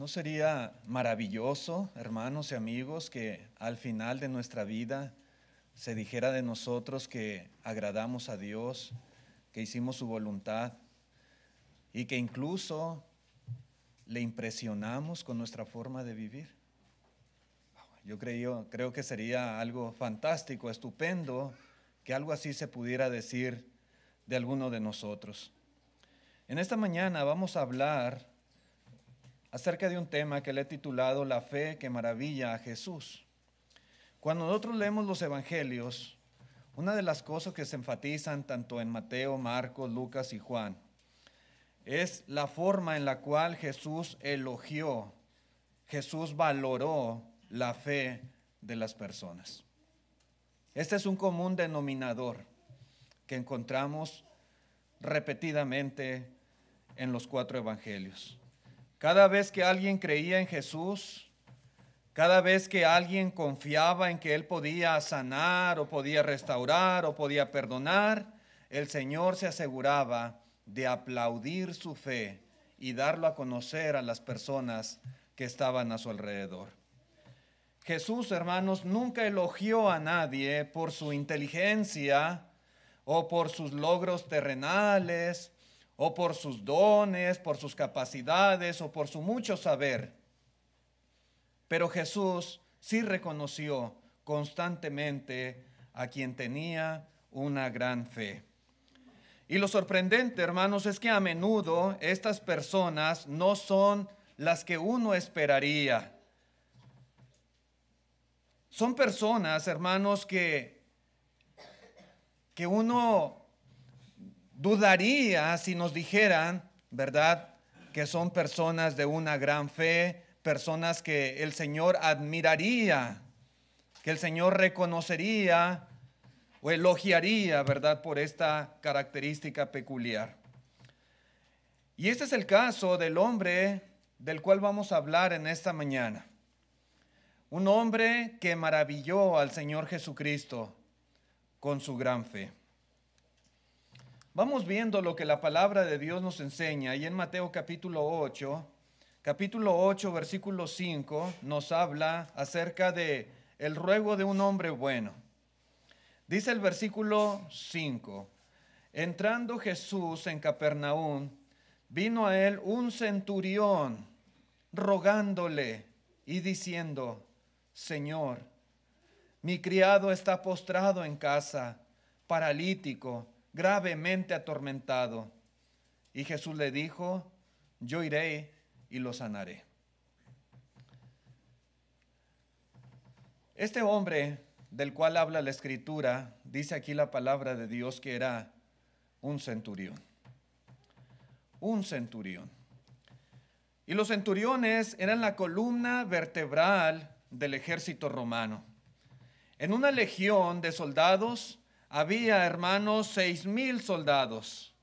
¿No sería maravilloso, hermanos y amigos, que al final de nuestra vida se dijera de nosotros que agradamos a Dios, que hicimos su voluntad y que incluso le impresionamos con nuestra forma de vivir? Yo creo que sería algo fantástico, estupendo, que algo así se pudiera decir de alguno de nosotros. En esta mañana vamos a hablar acerca de un tema que le he titulado La fe que maravilla a Jesús. Cuando nosotros leemos los evangelios, una de las cosas que se enfatizan tanto en Mateo, Marcos, Lucas y Juan es la forma en la cual Jesús elogió, Jesús valoró la fe de las personas. Este es un común denominador que encontramos repetidamente en los 4 evangelios. Cada vez que alguien creía en Jesús, cada vez que alguien confiaba en que Él podía sanar o podía restaurar o podía perdonar, el Señor se aseguraba de aplaudir su fe y darlo a conocer a las personas que estaban a su alrededor. Jesús, hermanos, nunca elogió a nadie por su inteligencia o por sus logros terrenales o por sus dones, por sus capacidades o por su mucho saber. Pero Jesús sí reconoció constantemente a quien tenía una gran fe. Y lo sorprendente, hermanos, es que a menudo estas personas no son las que uno esperaría. Son personas, hermanos, que uno dudaría si nos dijeran, ¿verdad?, que son personas de una gran fe, personas que el Señor admiraría, que el Señor reconocería o elogiaría, ¿verdad?, por esta característica peculiar. Y este es el caso del hombre del cual vamos a hablar en esta mañana. Un hombre que maravilló al Señor Jesucristo con su gran fe. Vamos viendo lo que la palabra de Dios nos enseña. Y en Mateo capítulo 8, versículo 5, nos habla acerca de el ruego de un hombre bueno. Dice el versículo 5, entrando Jesús en Capernaum, vino a él un centurión rogándole y diciendo, Señor, mi criado está postrado en casa, paralítico, gravemente atormentado. Y Jesús le dijo, yo iré y lo sanaré. Este hombre del cual habla la Escritura, dice aquí la palabra de Dios que era un centurión. Un centurión. Y los centuriones eran la columna vertebral del ejército romano. En una legión de soldados había, hermanos, 6,000 soldados.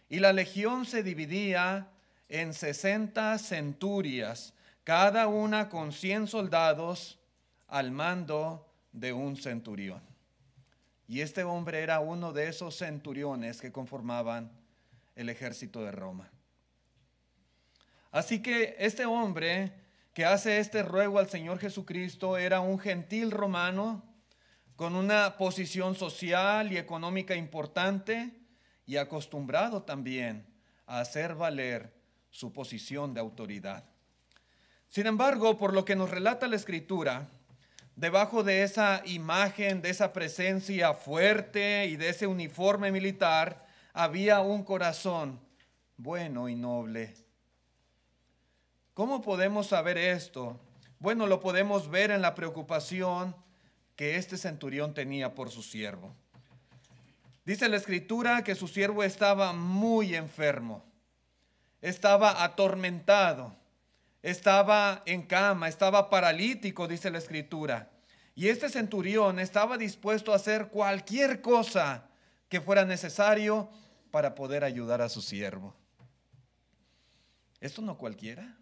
Y la legión se dividía en 60 centurias, cada una con 100 soldados al mando de un centurión. Y este hombre era uno de esos centuriones que conformaban el ejército de Roma. Así que este hombre que hace este ruego al Señor Jesucristo era un gentil romano con una posición social y económica importante y acostumbrado también a hacer valer su posición de autoridad. Sin embargo, por lo que nos relata la Escritura, debajo de esa imagen, de esa presencia fuerte y de ese uniforme militar, había un corazón bueno y noble. ¿Cómo podemos saber esto? Bueno, lo podemos ver en la preocupación que este centurión tenía por su siervo. Dice la Escritura que su siervo estaba muy enfermo, estaba atormentado, estaba en cama, estaba paralítico, dice la Escritura. Y este centurión estaba dispuesto a hacer cualquier cosa que fuera necesario para poder ayudar a su siervo. Esto no cualquiera.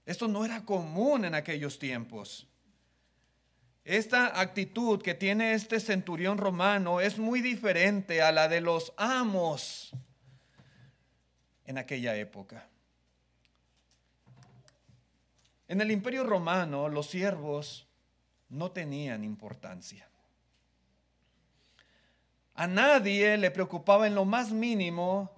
Esto no era común en aquellos tiempos. Esta actitud que tiene este centurión romano es muy diferente a la de los amos en aquella época. En el Imperio Romano los siervos no tenían importancia. A nadie le preocupaba en lo más mínimo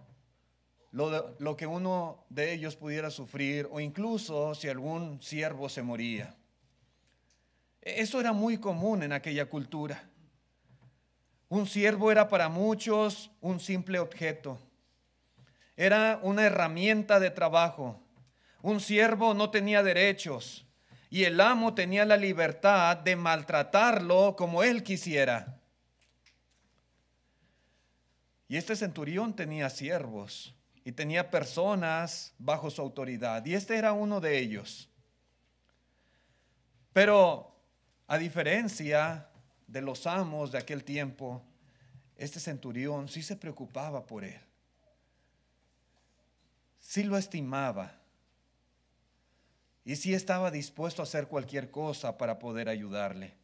lo que uno de ellos pudiera sufrir, o incluso si algún siervo se moría. Eso era muy común en aquella cultura. Un siervo era para muchos un simple objeto. Era una herramienta de trabajo. Un siervo no tenía derechos y el amo tenía la libertad de maltratarlo como él quisiera. Y este centurión tenía siervos y tenía personas bajo su autoridad, y este era uno de ellos. Pero a diferencia de los amos de aquel tiempo, este centurión sí se preocupaba por él. Sí lo estimaba. Y sí estaba dispuesto a hacer cualquier cosa para poder ayudarle.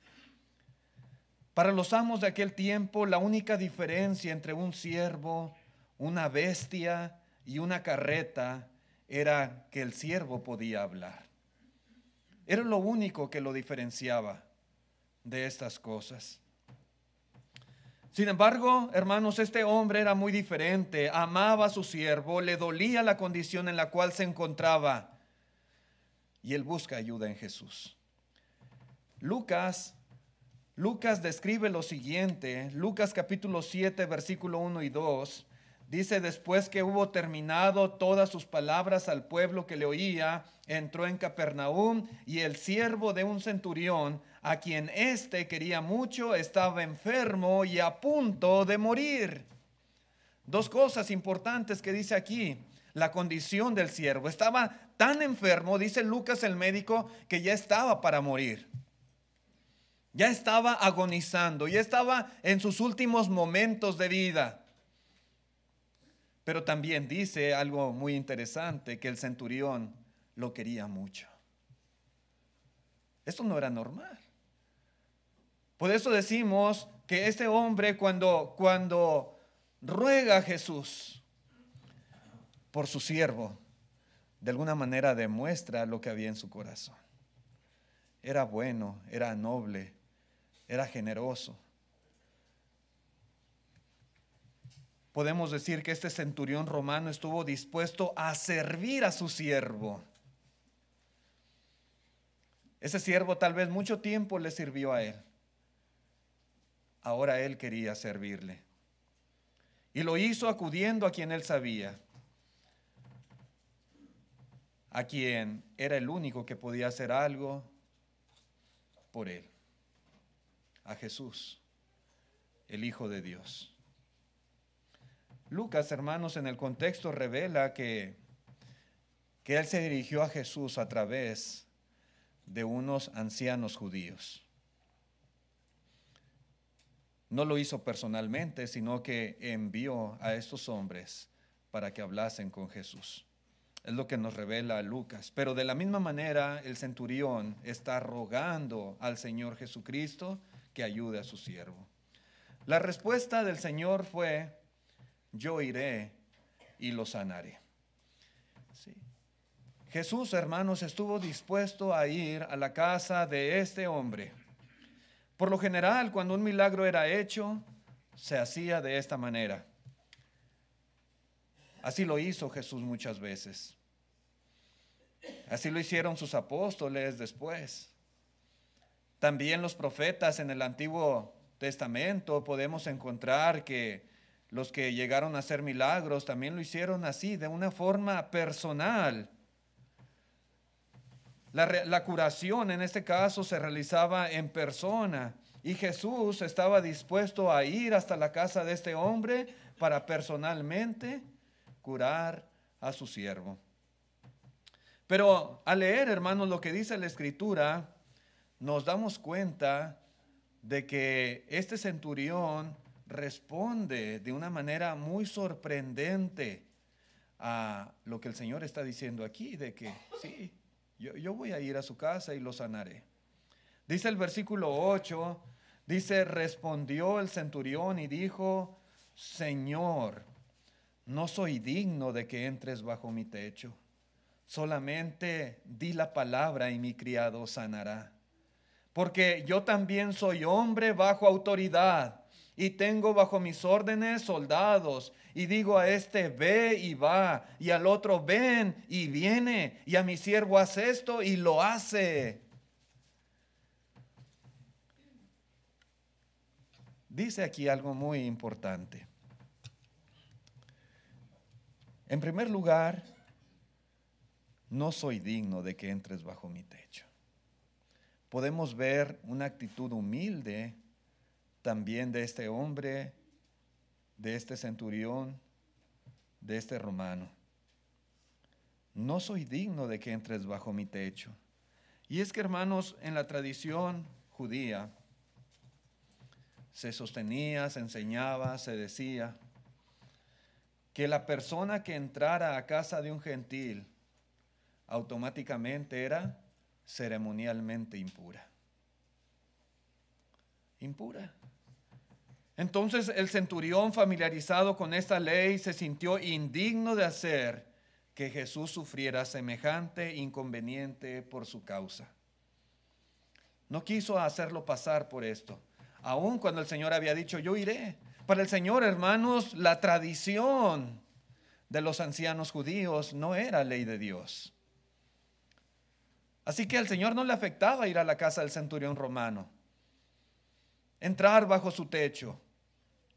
Para los amos de aquel tiempo, la única diferencia entre un siervo, una bestia y una carreta era que el siervo podía hablar. Era lo único que lo diferenciaba de estas cosas. Sin embargo, hermanos, este hombre era muy diferente. Amaba a su siervo, le dolía la condición en la cual se encontraba, y él busca ayuda en Jesús. Lucas describe lo siguiente. Lucas capítulo 7, versículo 1 y 2. Dice: después que hubo terminado todas sus palabras al pueblo que le oía, entró en Capernaum, y el siervo de un centurión, a quien éste quería mucho, estaba enfermo y a punto de morir. Dos cosas importantes que dice aquí. La condición del siervo. Estaba tan enfermo, dice Lucas el médico, que ya estaba para morir. Ya estaba agonizando, ya estaba en sus últimos momentos de vida. Pero también dice algo muy interesante, que el centurión lo quería mucho. Esto no era normal. Por eso decimos que este hombre cuando ruega a Jesús por su siervo, de alguna manera demuestra lo que había en su corazón. Era bueno, era noble, era generoso. Podemos decir que este centurión romano estuvo dispuesto a servir a su siervo. Ese siervo tal vez mucho tiempo le sirvió a él. Ahora él quería servirle. Y lo hizo acudiendo a quien él sabía, a quien era el único que podía hacer algo por él, a Jesús, el Hijo de Dios. Lucas, hermanos, en el contexto revela que él se dirigió a Jesús a través de unos ancianos judíos. No lo hizo personalmente, sino que envió a estos hombres para que hablasen con Jesús. Es lo que nos revela Lucas. Pero de la misma manera, el centurión está rogando al Señor Jesucristo que ayude a su siervo. La respuesta del Señor fue: yo iré y lo sanaré. Sí. Jesús, hermanos, estuvo dispuesto a ir a la casa de este hombre. Por lo general, cuando un milagro era hecho, se hacía de esta manera. Así lo hizo Jesús muchas veces. Así lo hicieron sus apóstoles después. También los profetas en el Antiguo Testamento podemos encontrar que los que llegaron a hacer milagros también lo hicieron así, de una forma personal. La curación en este caso se realizaba en persona, y Jesús estaba dispuesto a ir hasta la casa de este hombre para personalmente curar a su siervo. Pero al leer, hermanos, lo que dice la Escritura, nos damos cuenta de que este centurión responde de una manera muy sorprendente a lo que el Señor está diciendo aquí, de que sí, yo voy a ir a su casa y lo sanaré. Dice el versículo 8, dice: respondió el centurión y dijo: Señor, no soy digno de que entres bajo mi techo, solamente di la palabra y mi criado sanará. Porque yo también soy hombre bajo autoridad y tengo bajo mis órdenes soldados. Y digo a este, ve y va, y al otro, ven y viene, y a mi siervo haz esto y lo hace. Dice aquí algo muy importante. En primer lugar, no soy digno de que entres bajo mi techo. Podemos ver una actitud humilde también de este hombre, de este centurión, de este romano. No soy digno de que entres bajo mi techo. Y es que, hermanos, en la tradición judía se sostenía, se enseñaba, se decía que la persona que entrara a casa de un gentil automáticamente era ceremonialmente impura. Impura. Entonces el centurión, familiarizado con esta ley, se sintió indigno de hacer que Jesús sufriera semejante inconveniente por su causa. No quiso hacerlo pasar por esto, aun cuando el Señor había dicho, yo iré. Para el Señor, hermanos, la tradición de los ancianos judíos no era ley de Dios. Así que al Señor no le afectaba ir a la casa del centurión romano, entrar bajo su techo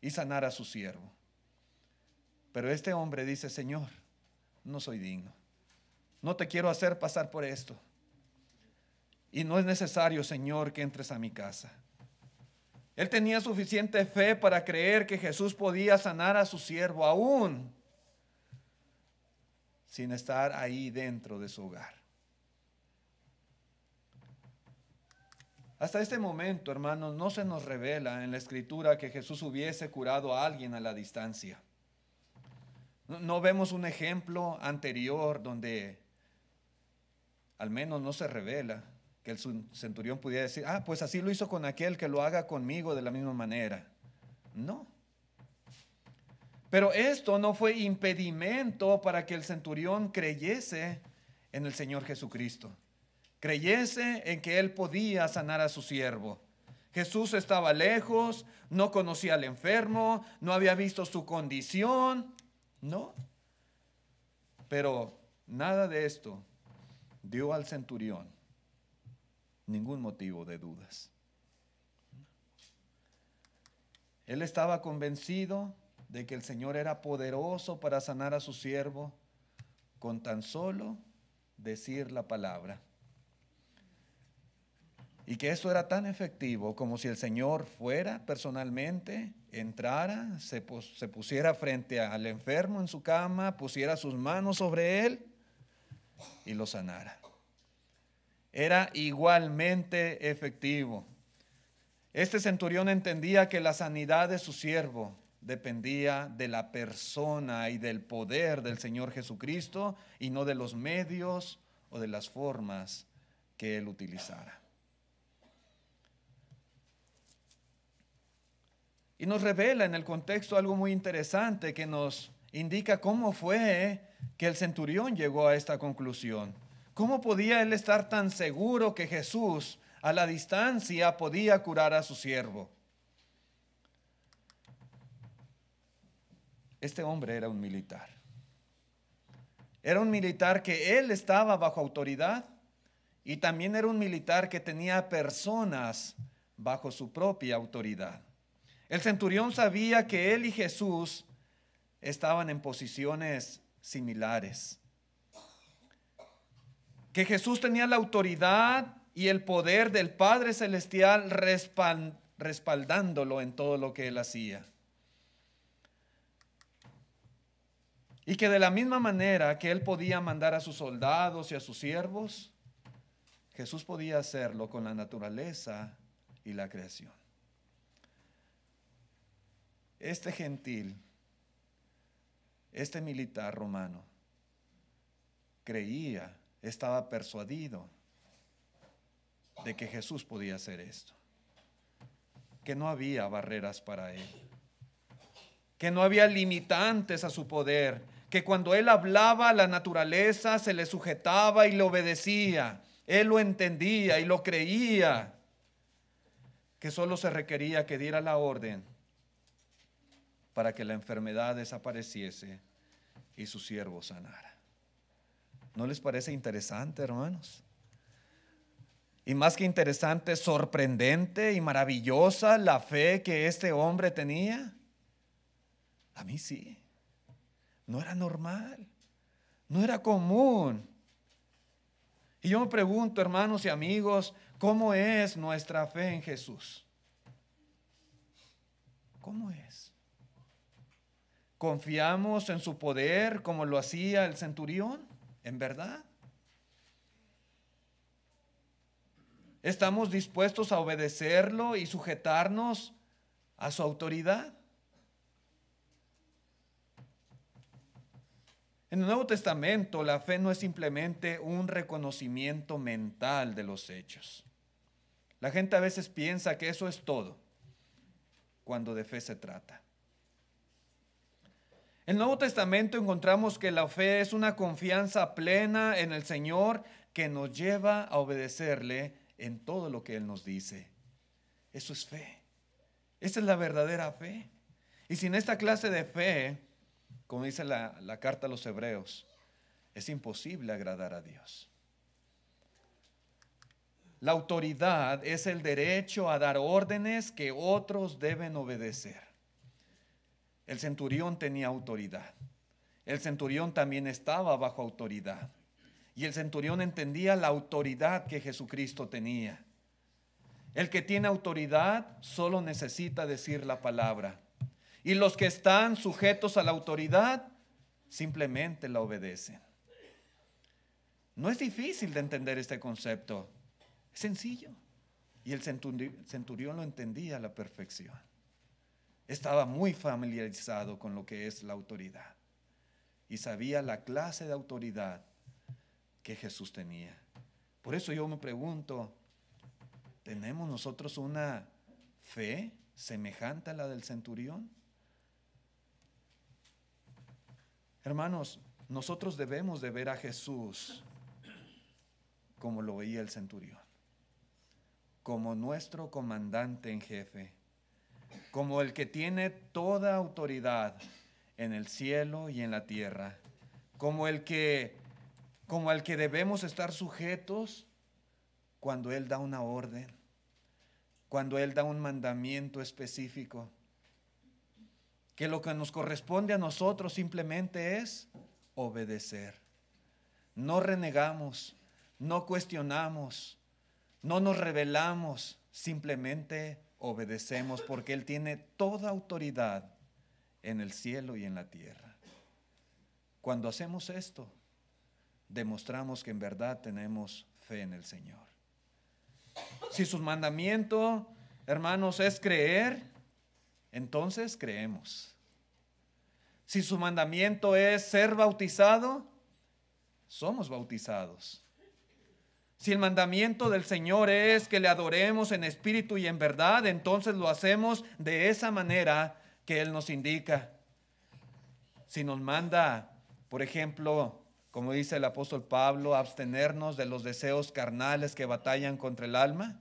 y sanar a su siervo. Pero este hombre dice, Señor, no soy digno. No te quiero hacer pasar por esto. Y no es necesario, Señor, que entres a mi casa. Él tenía suficiente fe para creer que Jesús podía sanar a su siervo, aún sin estar ahí dentro de su hogar. Hasta este momento, hermanos, no se nos revela en la Escritura que Jesús hubiese curado a alguien a la distancia. No vemos un ejemplo anterior donde al menos no se revela que el centurión pudiera decir, pues así lo hizo con aquel, que lo haga conmigo de la misma manera. No. Pero esto no fue impedimento para que el centurión creyese en el Señor Jesucristo. Creyese en que él podía sanar a su siervo. Jesús estaba lejos, no conocía al enfermo, no había visto su condición, no. Pero nada de esto dio al centurión ningún motivo de dudas. Él estaba convencido de que el Señor era poderoso para sanar a su siervo con tan solo decir la palabra. Y que esto era tan efectivo como si el Señor fuera personalmente, entrara, se pusiera frente al enfermo en su cama, pusiera sus manos sobre él y lo sanara. Era igualmente efectivo. Este centurión entendía que la sanidad de su siervo dependía de la persona y del poder del Señor Jesucristo y no de los medios o de las formas que él utilizara. Y nos revela en el contexto algo muy interesante que nos indica cómo fue que el centurión llegó a esta conclusión. ¿Cómo podía él estar tan seguro que Jesús a la distancia podía curar a su siervo? Este hombre era un militar. Era un militar que él estaba bajo autoridad y también era un militar que tenía personas bajo su propia autoridad. El centurión sabía que él y Jesús estaban en posiciones similares. Que Jesús tenía la autoridad y el poder del Padre Celestial respaldándolo en todo lo que él hacía. Y que de la misma manera que él podía mandar a sus soldados y a sus siervos, Jesús podía hacerlo con la naturaleza y la creación. Este gentil, este militar romano, creía, estaba persuadido de que Jesús podía hacer esto, que no había barreras para él, que no había limitantes a su poder, que cuando él hablaba la naturaleza se le sujetaba y le obedecía. Él lo entendía y lo creía, que solo se requería que diera la orden para que la enfermedad desapareciese y su siervo sanara. ¿No les parece interesante, hermanos? Y más que interesante, sorprendente y maravillosa la fe que este hombre tenía. A mí sí. No era normal, no era común. Y yo me pregunto, hermanos y amigos, ¿cómo es nuestra fe en Jesús? ¿Cómo es? ¿Confiamos en su poder como lo hacía el centurión? ¿En verdad? ¿Estamos dispuestos a obedecerlo y sujetarnos a su autoridad? En el Nuevo Testamento, la fe no es simplemente un reconocimiento mental de los hechos. La gente a veces piensa que eso es todo cuando de fe se trata. En el Nuevo Testamento encontramos que la fe es una confianza plena en el Señor que nos lleva a obedecerle en todo lo que Él nos dice. Eso es fe. Esa es la verdadera fe. Y sin esta clase de fe, como dice la carta a los Hebreos, es imposible agradar a Dios. La autoridad es el derecho a dar órdenes que otros deben obedecer. El centurión tenía autoridad. El centurión también estaba bajo autoridad. Y el centurión entendía la autoridad que Jesucristo tenía. El que tiene autoridad solo necesita decir la palabra. Y los que están sujetos a la autoridad simplemente la obedecen. No es difícil de entender este concepto. Es sencillo. Y el centurión lo entendía a la perfección. Estaba muy familiarizado con lo que es la autoridad. Y sabía la clase de autoridad que Jesús tenía. Por eso yo me pregunto, ¿tenemos nosotros una fe semejante a la del centurión? Hermanos, nosotros debemos de ver a Jesús como lo veía el centurión, como nuestro comandante en jefe, como el que tiene toda autoridad en el cielo y en la tierra, como al que debemos estar sujetos cuando Él da una orden, cuando Él da un mandamiento específico. Que lo que nos corresponde a nosotros simplemente es obedecer. No renegamos, no cuestionamos, no nos rebelamos, simplemente obedecemos porque Él tiene toda autoridad en el cielo y en la tierra. Cuando hacemos esto, demostramos que en verdad tenemos fe en el Señor. Si su mandamiento, hermanos, es creer, entonces creemos. Si su mandamiento es ser bautizado, somos bautizados. Si el mandamiento del Señor es que le adoremos en espíritu y en verdad, entonces lo hacemos de esa manera que Él nos indica. Si nos manda, por ejemplo, como dice el apóstol Pablo, abstenernos de los deseos carnales que batallan contra el alma,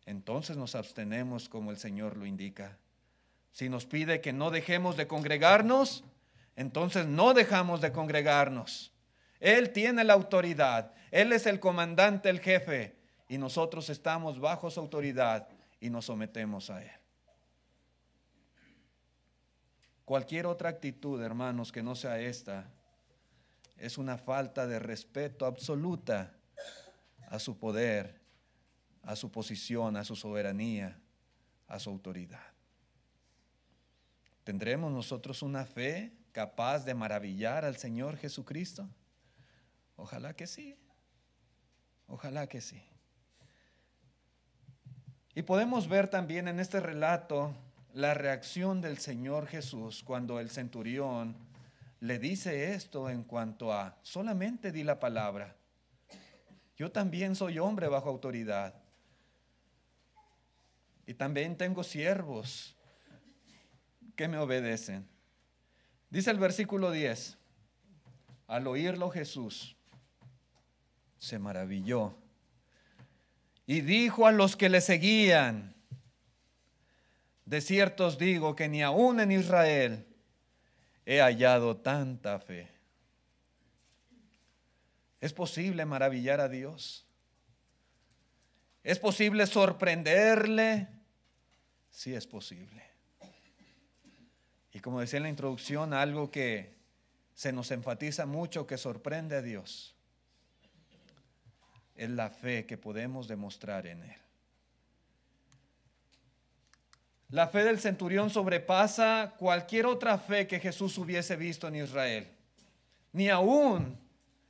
entonces nos abstenemos como el Señor lo indica. Si nos pide que no dejemos de congregarnos, entonces no dejamos de congregarnos. Él tiene la autoridad, Él es el comandante, el jefe, y nosotros estamos bajo su autoridad y nos sometemos a Él. Cualquier otra actitud, hermanos, que no sea esta, es una falta de respeto absoluta a su poder, a su posición, a su soberanía, a su autoridad. ¿Tendremos nosotros una fe capaz de maravillar al Señor Jesucristo? Ojalá que sí. Ojalá que sí. Y podemos ver también en este relato la reacción del Señor Jesús cuando el centurión le dice esto en cuanto a solamente di la palabra. Yo también soy hombre bajo autoridad. Y también tengo siervos que me obedecen. Dice el versículo 10, Al oírlo Jesús se maravilló y dijo a los que le seguían: de cierto os digo que ni aún en Israel he hallado tanta fe. ¿Es posible maravillar a Dios? ¿Es posible sorprenderle? Sí, es posible. Y como decía en la introducción, algo que se nos enfatiza mucho, que sorprende a Dios, es la fe que podemos demostrar en Él. La fe del centurión sobrepasa cualquier otra fe que Jesús hubiese visto en Israel. Ni aún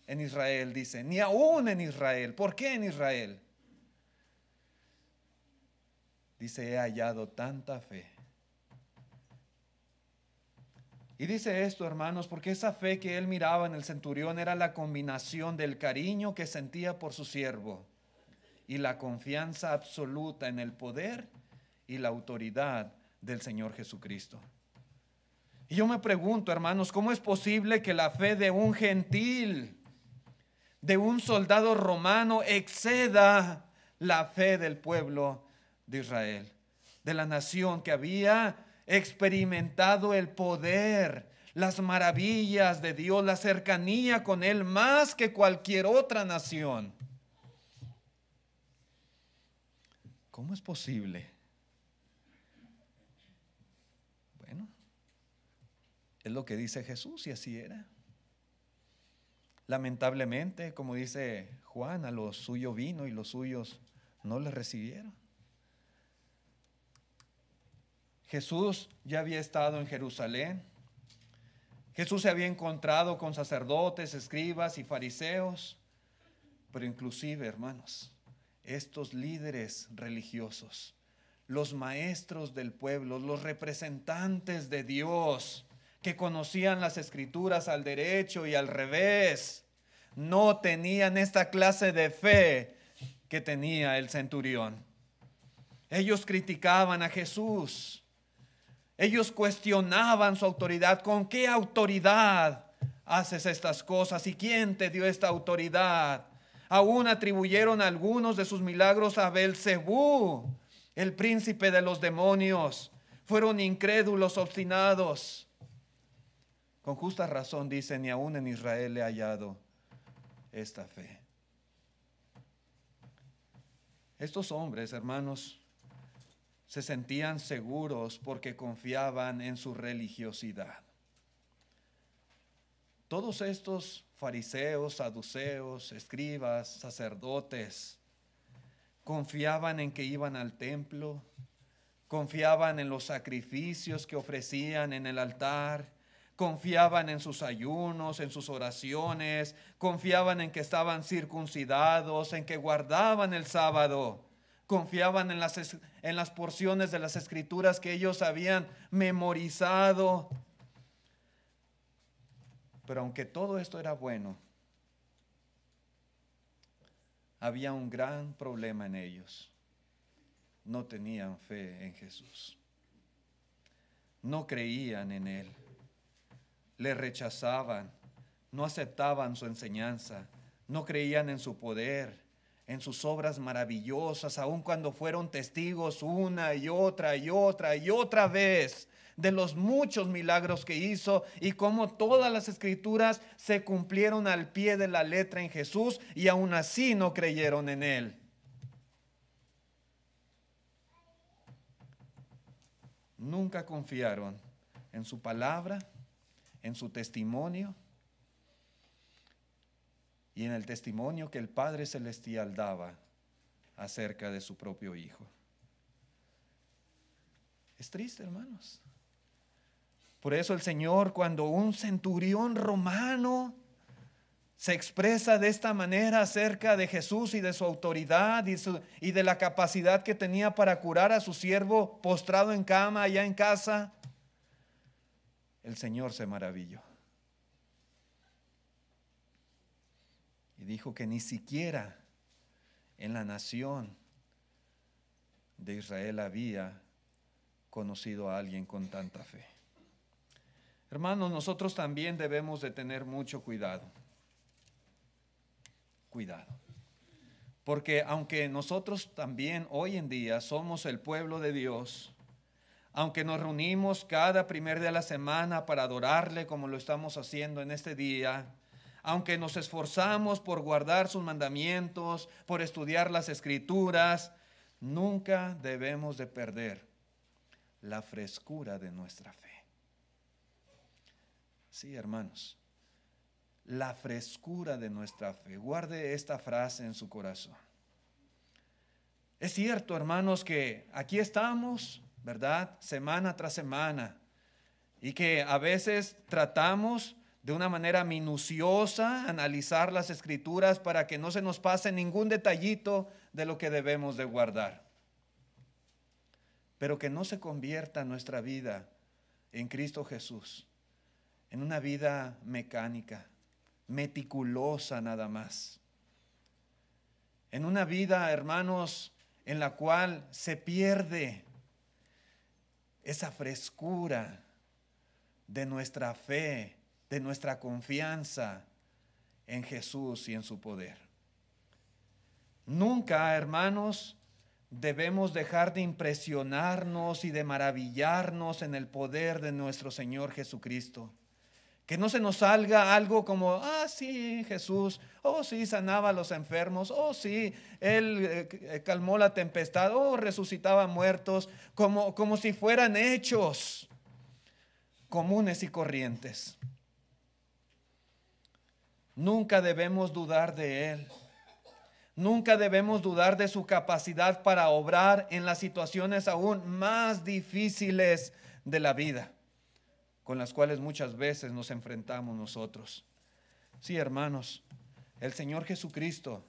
en Israel, dice, ni aún en Israel. ¿Por qué en Israel? Dice, he hallado tanta fe. Y dice esto, hermanos, porque esa fe que él miraba en el centurión era la combinación del cariño que sentía por su siervo y la confianza absoluta en el poder y la autoridad del Señor Jesucristo. Y yo me pregunto, hermanos, ¿cómo es posible que la fe de un gentil, de un soldado romano, exceda la fe del pueblo de Israel, de la nación que había experimentado el poder, las maravillas de Dios, la cercanía con Él más que cualquier otra nación? ¿Cómo es posible? Bueno, es lo que dice Jesús y así era. Lamentablemente, como dice Juan, a lo suyo vino y los suyos no le recibieron. Jesús ya había estado en Jerusalén. Jesús se había encontrado con sacerdotes, escribas y fariseos, pero inclusive, hermanos, estos líderes religiosos, los maestros del pueblo, los representantes de Dios, que conocían las escrituras al derecho y al revés, no tenían esta clase de fe que tenía el centurión. Ellos criticaban a Jesús. Ellos cuestionaban su autoridad. ¿Con qué autoridad haces estas cosas? ¿Y quién te dio esta autoridad? Aún atribuyeron algunos de sus milagros a Beelzebú, el príncipe de los demonios. Fueron incrédulos, obstinados. Con justa razón dicen, ni aún en Israel he hallado esta fe. Estos hombres, hermanos, se sentían seguros porque confiaban en su religiosidad. Todos estos fariseos, saduceos, escribas, sacerdotes, confiaban en que iban al templo, confiaban en los sacrificios que ofrecían en el altar, confiaban en sus ayunos, en sus oraciones, confiaban en que estaban circuncidados, en que guardaban el sábado, confiaban en las porciones de las escrituras que ellos habían memorizado. Pero aunque todo esto era bueno, había un gran problema en ellos. No tenían fe en Jesús. No creían en Él. Le rechazaban, no aceptaban su enseñanza, no creían en su poder, en sus obras maravillosas, aun cuando fueron testigos una y otra y otra y otra vez de los muchos milagros que hizo y cómo todas las escrituras se cumplieron al pie de la letra en Jesús, y aún así no creyeron en Él. Nunca confiaron en su palabra, en su testimonio y en el testimonio que el Padre Celestial daba acerca de su propio Hijo. Es triste, hermanos. Por eso el Señor, cuando un centurión romano se expresa de esta manera acerca de Jesús y de su autoridad y de la capacidad que tenía para curar a su siervo postrado en cama allá en casa, el Señor se maravilló. Y dijo que ni siquiera en la nación de Israel había conocido a alguien con tanta fe. Hermanos, nosotros también debemos de tener mucho cuidado. Cuidado. Porque aunque nosotros también hoy en día somos el pueblo de Dios, aunque nos reunimos cada primer día de la semana para adorarle como lo estamos haciendo en este día, aunque nos esforzamos por guardar sus mandamientos, por estudiar las escrituras, nunca debemos de perder la frescura de nuestra fe. Sí, hermanos, la frescura de nuestra fe. Guarde esta frase en su corazón. Es cierto, hermanos, que aquí estamos, ¿verdad? Semana tras semana, y que a veces tratamos de una manera minuciosa analizar las escrituras para que no se nos pase ningún detallito de lo que debemos de guardar. Pero que no se convierta nuestra vida en Cristo Jesús en una vida mecánica, meticulosa nada más. En una vida, hermanos, en la cual se pierde esa frescura de nuestra fe, de nuestra confianza en Jesús y en su poder. Nunca, hermanos, debemos dejar de impresionarnos y de maravillarnos en el poder de nuestro Señor Jesucristo. Que no se nos salga algo como, sí, Jesús, sí, sanaba a los enfermos, sí, Él calmó la tempestad, resucitaba muertos, como si fueran hechos comunes y corrientes. Nunca debemos dudar de Él. Nunca debemos dudar de su capacidad para obrar en las situaciones aún más difíciles de la vida, con las cuales muchas veces nos enfrentamos nosotros. Sí, hermanos, el Señor Jesucristo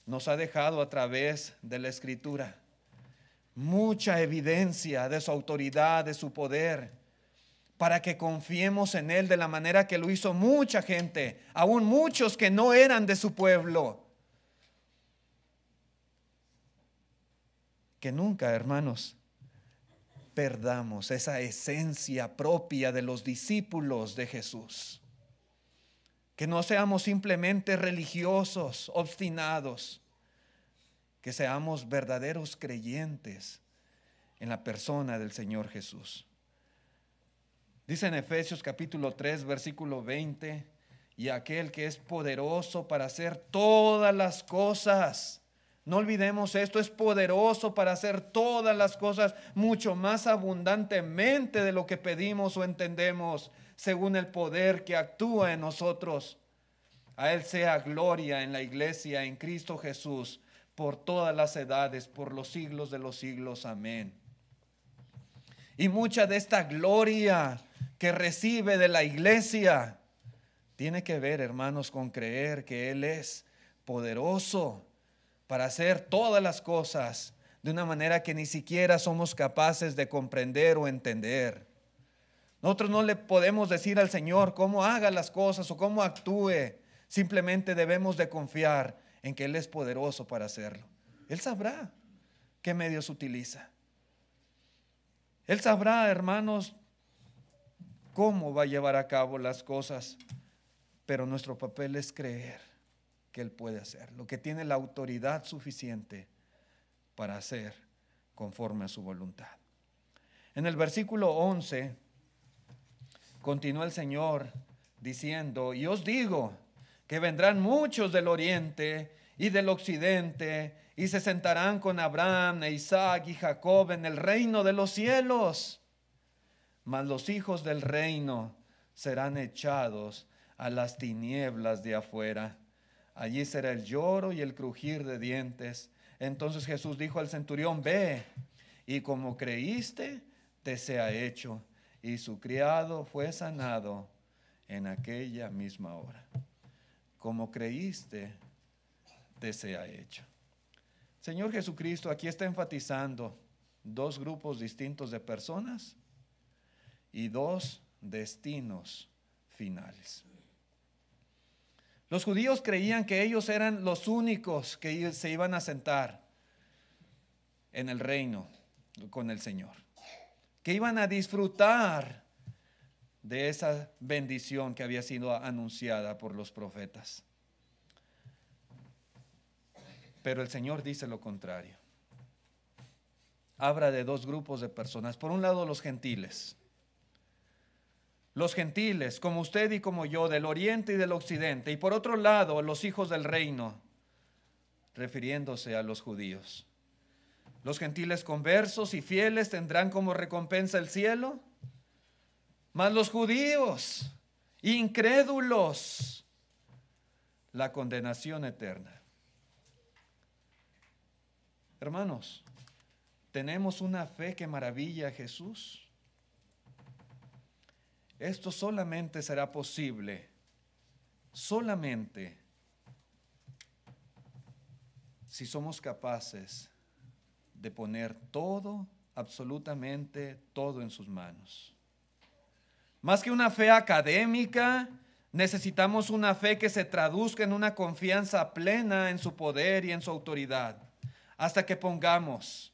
nos ha dejado a través de la Escritura mucha evidencia de su autoridad, de su poder, para que confiemos en Él de la manera que lo hizo mucha gente, aún muchos que no eran de su pueblo. Que nunca, hermanos, perdamos esa esencia propia de los discípulos de Jesús. Que no seamos simplemente religiosos, obstinados, que seamos verdaderos creyentes en la persona del Señor Jesús. Dice en Efesios capítulo 3, versículo 20, y aquel que es poderoso para hacer todas las cosas. No olvidemos esto, es poderoso para hacer todas las cosas mucho más abundantemente de lo que pedimos o entendemos, según el poder que actúa en nosotros. A Él sea gloria en la iglesia, en Cristo Jesús, por todas las edades, por los siglos de los siglos. Amén. Y mucha de esta gloria que recibe de la iglesia tiene que ver, hermanos, con creer que Él es poderoso para hacer todas las cosas de una manera que ni siquiera somos capaces de comprender o entender. Nosotros no le podemos decir al Señor cómo haga las cosas o cómo actúe. Simplemente debemos de confiar en que Él es poderoso para hacerlo. Él sabrá qué medios utiliza. Él sabrá, hermanos, cómo va a llevar a cabo las cosas. Pero nuestro papel es creer que Él puede hacerlo, que tiene la autoridad suficiente para hacer conforme a su voluntad. En el versículo 11 continúa el Señor diciendo: y os digo que vendrán muchos del oriente y del occidente y se sentarán con Abraham, Isaac y Jacob en el reino de los cielos, mas los hijos del reino serán echados a las tinieblas de afuera. Allí será el lloro y el crujir de dientes. Entonces Jesús dijo al centurión: ve, y como creíste, te sea hecho. Y su criado fue sanado en aquella misma hora. Como creíste, te sea hecho. Señor Jesucristo aquí está enfatizando dos grupos distintos de personas y dos destinos finales. Los judíos creían que ellos eran los únicos que se iban a sentar en el reino con el Señor, que iban a disfrutar de esa bendición que había sido anunciada por los profetas. Pero el Señor dice lo contrario. Habla de dos grupos de personas. Por un lado, los gentiles. Los gentiles, como usted y como yo, del oriente y del occidente. Y por otro lado, los hijos del reino, refiriéndose a los judíos. Los gentiles conversos y fieles tendrán como recompensa el cielo, mas los judíos, incrédulos, la condenación eterna. Hermanos, ¿tenemos una fe que maravilla a Jesús? Esto solamente será posible, solamente si somos capaces de poner todo, absolutamente todo en sus manos. Más que una fe académica, necesitamos una fe que se traduzca en una confianza plena en su poder y en su autoridad, hasta que pongamos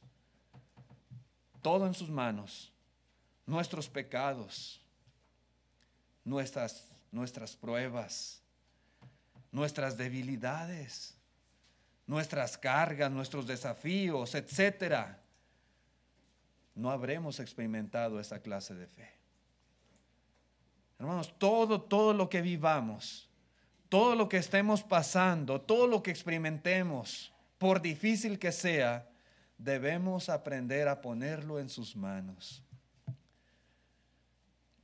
todo en sus manos, nuestros pecados, nuestras pruebas, nuestras debilidades, nuestras cargas, nuestros desafíos, etcétera. No habremos experimentado esa clase de fe. Hermanos, todo lo que vivamos, todo lo que estemos pasando, todo lo que experimentemos, por difícil que sea, debemos aprender a ponerlo en sus manos,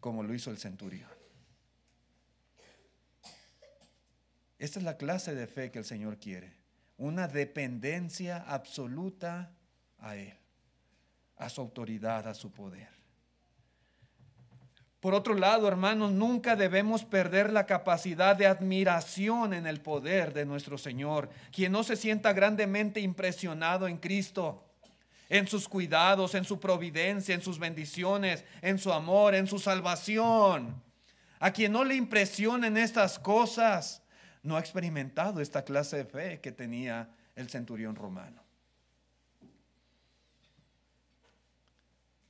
como lo hizo el centurión. Esta es la clase de fe que el Señor quiere, una dependencia absoluta a Él, a su autoridad, a su poder. Por otro lado, hermanos, nunca debemos perder la capacidad de admiración en el poder de nuestro Señor. Quien no se sienta grandemente impresionado en Cristo, en sus cuidados, en su providencia, en sus bendiciones, en su amor, en su salvación. A quien no le impresionen estas cosas, no ha experimentado esta clase de fe que tenía el centurión romano.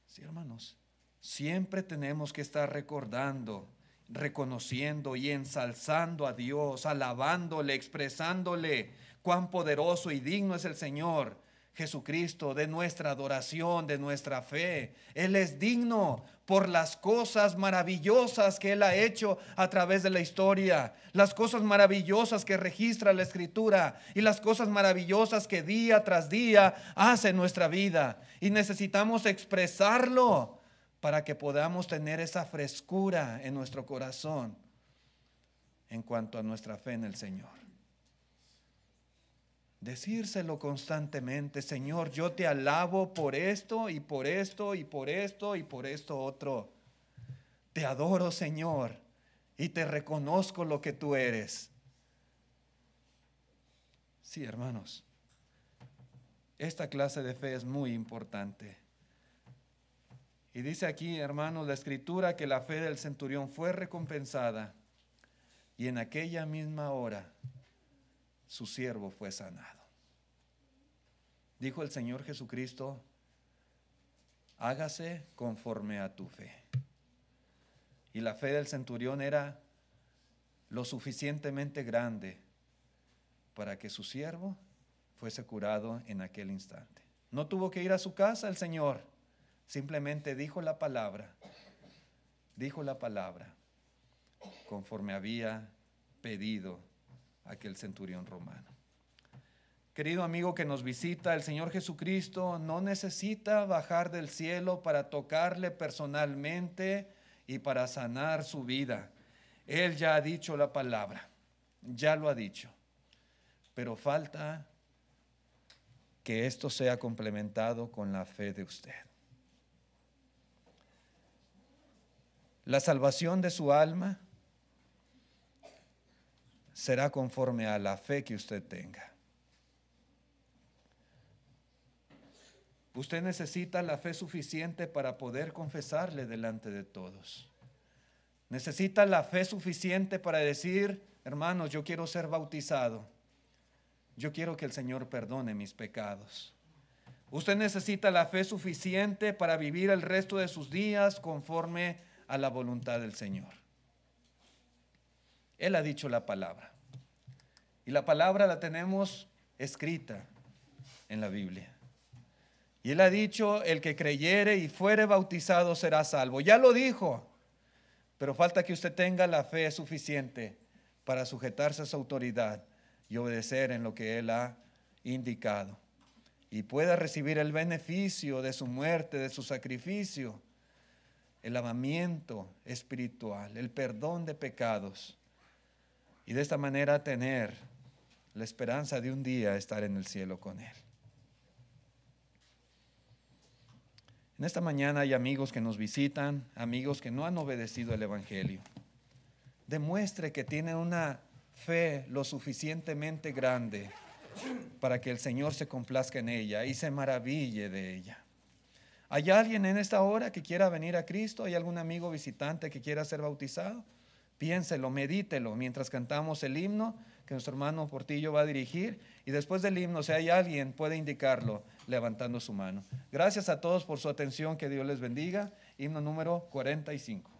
Sí, hermanos. Siempre tenemos que estar recordando, reconociendo y ensalzando a Dios, alabándole, expresándole cuán poderoso y digno es el Señor Jesucristo de nuestra adoración, de nuestra fe. Él es digno por las cosas maravillosas que Él ha hecho a través de la historia, las cosas maravillosas que registra la Escritura y las cosas maravillosas que día tras día hace en nuestra vida. Y necesitamos expresarlo para que podamos tener esa frescura en nuestro corazón en cuanto a nuestra fe en el Señor. Decírselo constantemente: Señor, yo te alabo por esto y por esto y por esto y por esto otro. Te adoro, Señor, y te reconozco lo que tú eres. Sí, hermanos, esta clase de fe es muy importante. Y dice aquí, hermanos, la Escritura que la fe del centurión fue recompensada y en aquella misma hora su siervo fue sanado. Dijo el Señor Jesucristo: hágase conforme a tu fe. Y la fe del centurión era lo suficientemente grande para que su siervo fuese curado en aquel instante. No tuvo que ir a su casa el Señor. Simplemente dijo la palabra conforme había pedido aquel centurión romano. Querido amigo que nos visita, el Señor Jesucristo no necesita bajar del cielo para tocarle personalmente y para sanar su vida. Él ya ha dicho la palabra, ya lo ha dicho, pero falta que esto sea complementado con la fe de usted. La salvación de su alma será conforme a la fe que usted tenga. Usted necesita la fe suficiente para poder confesarle delante de todos. Necesita la fe suficiente para decir: hermanos, yo quiero ser bautizado. Yo quiero que el Señor perdone mis pecados. Usted necesita la fe suficiente para vivir el resto de sus días conforme a la voluntad del Señor. Él ha dicho la palabra. Y la palabra la tenemos escrita en la Biblia. Y Él ha dicho, el que creyere y fuere bautizado será salvo. Ya lo dijo, pero falta que usted tenga la fe suficiente para sujetarse a su autoridad y obedecer en lo que Él ha indicado. Y pueda recibir el beneficio de su muerte, de su sacrificio, el lavamiento espiritual, el perdón de pecados. Y de esta manera tener la esperanza de un día estar en el cielo con Él. En esta mañana hay amigos que nos visitan, amigos que no han obedecido el Evangelio. Demuestre que tiene una fe lo suficientemente grande para que el Señor se complazca en ella y se maraville de ella. ¿Hay alguien en esta hora que quiera venir a Cristo? ¿Hay algún amigo visitante que quiera ser bautizado? Piénselo, medítelo mientras cantamos el himno que nuestro hermano Portillo va a dirigir, y después del himno, si hay alguien, puede indicarlo levantando su mano. Gracias a todos por su atención, que Dios les bendiga. Himno número 45.